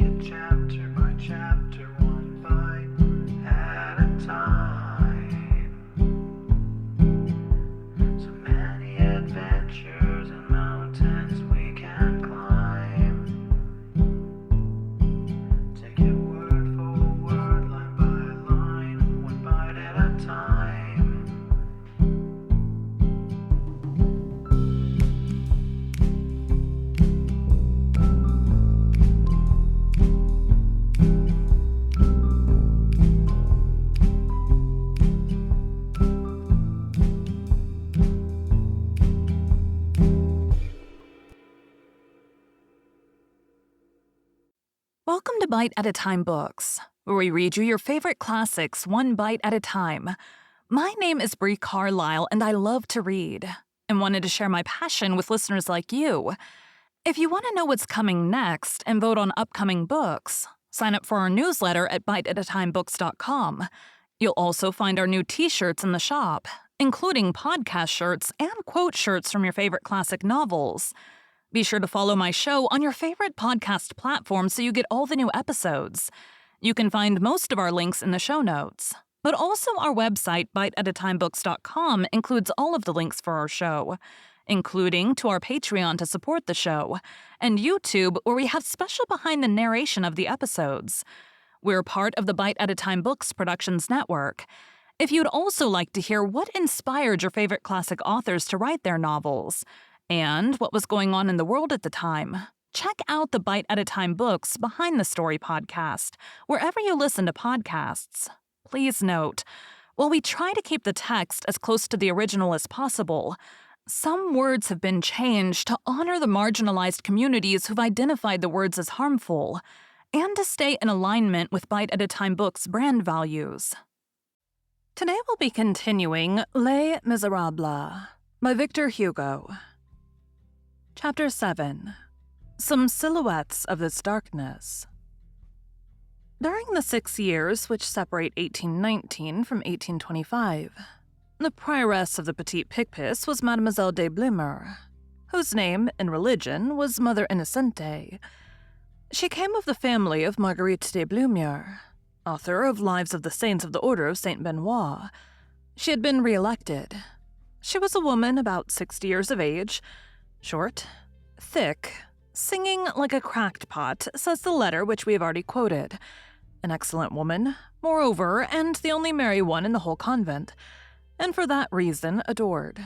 it chapter by chapter, one bite at a time. So many adventures and mountains we can climb. Take it word for word, line by line, one bite at a time. Welcome to Bite at a Time Books, where we read you your favorite classics one bite at a time. My name is Bree Carlile, and I love to read, and wanted to share my passion with listeners like you. If you want to know what's coming next and vote on upcoming books, sign up for our newsletter at biteatatimebooks.com. You'll also find our new t-shirts in the shop, including podcast shirts and quote shirts from your favorite classic novels. Be sure to follow my show on your favorite podcast platform so you get all the new episodes. You can find most of our links in the show notes, but also our website, biteatatimebooks.com, includes all of the links for our show, including to our Patreon to support the show, and YouTube, where we have special behind the narration of the episodes. We're part of the Bite at a Time Books Productions Network. If you'd also like to hear what inspired your favorite classic authors to write their novels, and what was going on in the world at the time, check out the Bite at a Time Books Behind the Story podcast, wherever you listen to podcasts. Please note, while we try to keep the text as close to the original as possible, some words have been changed to honor the marginalized communities who've identified the words as harmful, and to stay in alignment with Bite at a Time Books' brand values. Today we'll be continuing Les Miserables by Victor Hugo. Chapter 7. Some Silhouettes of This Darkness. During the 6 years which separate 1819 from 1825, the prioress of the Petit Picpus was Mademoiselle de Blumer, whose name, in religion, was Mother Innocente. She came of the family of Marguerite de Blumiere, author of Lives of the Saints of the Order of Saint Benoit. She had been re-elected. She was a woman about 60 years of age, short, thick, singing like a cracked pot, says the letter which we have already quoted. An excellent woman, moreover, and the only merry one in the whole convent, and for that reason adored.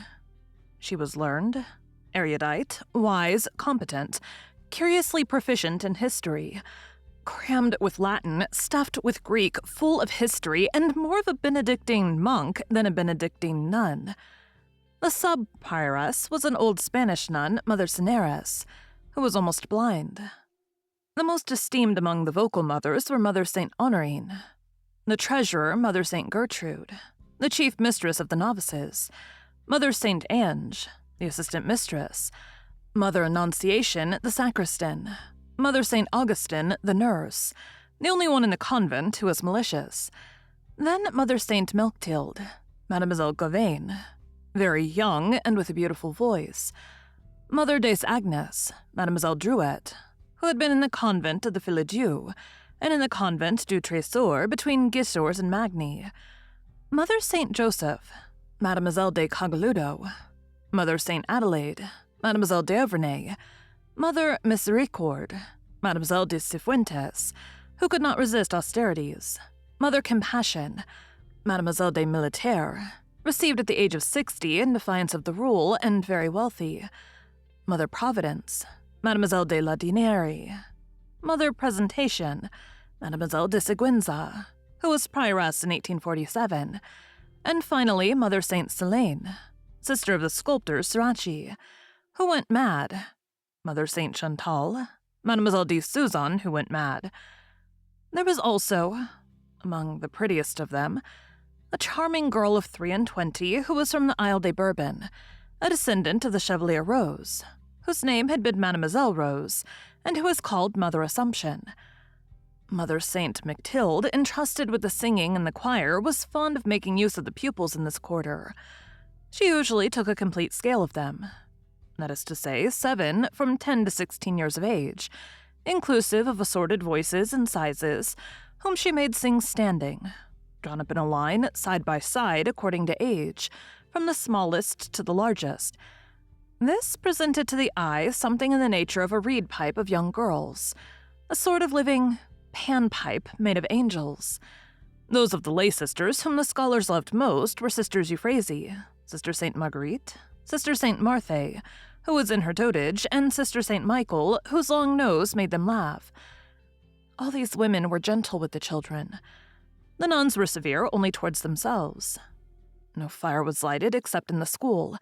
She was learned, erudite, wise, competent, curiously proficient in history, crammed with Latin, stuffed with Greek, full of history, and more of a Benedictine monk than a Benedictine nun. The sub-prioress was an old Spanish nun, Mother Cineres, who was almost blind. The most esteemed among the vocal mothers were Mother St. Honorine, the treasurer, Mother St. Gertrude, the chief mistress of the novices, Mother St. Ange, the assistant mistress, Mother Annunciation, the sacristan, Mother St. Augustine, the nurse, the only one in the convent who was malicious, then Mother St. Milktilde, Mademoiselle Gauvain, very young and with a beautiful voice, Mother des Agnes, Mademoiselle Drouet, who had been in the convent of the Filles-Dieu, and in the convent du Trésor between Gisors and Magny, Mother St. Joseph, Mademoiselle de Cageludo, Mother St. Adelaide, Mademoiselle d'Auvernay, Mother Misericorde, Mademoiselle de Cifuentes, who could not resist austerities, Mother Compassion, Mademoiselle de Militaire, received at the age of 60 in defiance of the rule and very wealthy, Mother Providence, Mademoiselle de la Dinerie, Mother Presentation, Mademoiselle de Seguinza, who was prioress in 1847, and finally Mother Saint Selene, sister of the sculptor Sirachi, who went mad, Mother Saint Chantal, Mademoiselle de Suzanne, who went mad. There was also, among the prettiest of them, a charming girl of 23 who was from the Isle de Bourbon, a descendant of the Chevalier Rose, whose name had been Mademoiselle Rose, and who was called Mother Assumption. Mother Saint Mactilde, entrusted with the singing and the choir, was fond of making use of the pupils in this quarter. She usually took a complete scale of them, that is to say, 7 from 10 to 16 years of age, inclusive of assorted voices and sizes, whom she made sing standing, drawn up in a line side by side according to age, from the smallest to the largest. This presented to the eye something in the nature of a reed pipe of young girls, a sort of living panpipe made of angels. Those of the lay sisters whom the scholars loved most were Sisters Euphrasie, Sister St. Marguerite, Sister St. Marthe, who was in her dotage, and Sister St. Michael, whose long nose made them laugh. All these women were gentle with the children. The nuns were severe only towards themselves. No fire was lighted except in the school,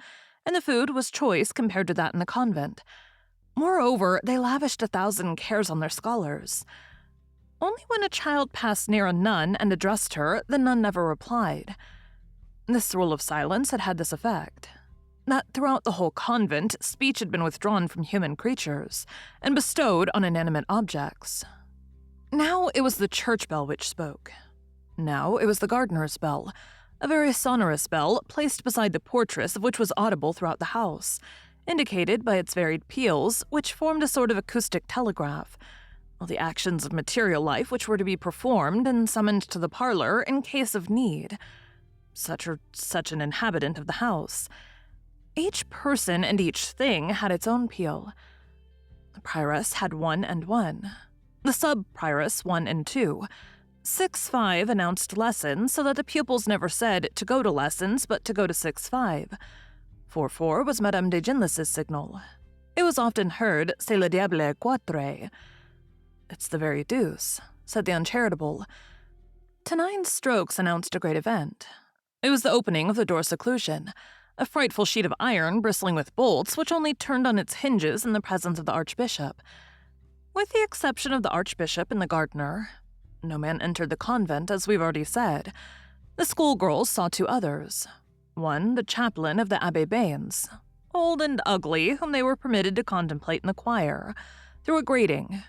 and the food was choice compared to that in the convent. Moreover, they lavished 1,000 cares on their scholars. Only when a child passed near a nun and addressed her, the nun never replied. This rule of silence had had this effect, that throughout the whole convent, speech had been withdrawn from human creatures and bestowed on inanimate objects. Now it was the church bell which spoke. Now it was the gardener's bell, a very sonorous bell placed beside the portress of which was audible throughout the house, indicated by its varied peals, which formed a sort of acoustic telegraph, all the actions of material life which were to be performed and summoned to the parlor in case of need. Such or such an inhabitant of the house. Each person and each thing had its own peal. The prioress had 1 and 1. The sub-prioress 1 and 2. 6-5 announced lessons so that the pupils never said to go to lessons but to go to 6-5. 4-4 was Madame de Genlis's signal. It was often heard, c'est le diable quatre. It's the very deuce, said the uncharitable. To 9 strokes announced a great event. It was the opening of the door seclusion, a frightful sheet of iron bristling with bolts which only turned on its hinges in the presence of the archbishop. With the exception of the archbishop and the gardener, no man entered the convent, as we've already said. The schoolgirls saw 2 others. One, the chaplain of the Abbé Baines, old and ugly, whom they were permitted to contemplate in the choir, through a grating.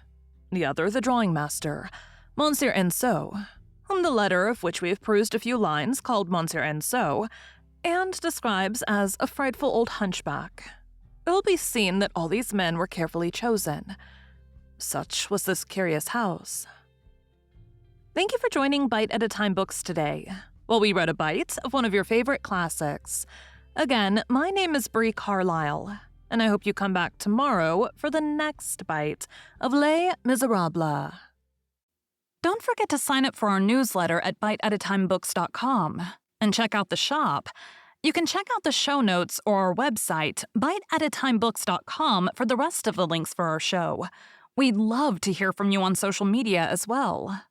The other, the drawing master, Monsieur Enceau, whom the letter of which we have perused a few lines called Monsieur Enceau, and describes as a frightful old hunchback. It will be seen that all these men were carefully chosen. Such was this curious house. Thank you for joining Bite at a Time Books today, while we read a bite of one of your favorite classics. Again, my name is Bree Carlile, and I hope you come back tomorrow for the next bite of Les Miserables. Don't forget to sign up for our newsletter at biteatatimebooks.com and check out the shop. You can check out the show notes or our website, biteatatimebooks.com, for the rest of the links for our show. We'd love to hear from you on social media as well.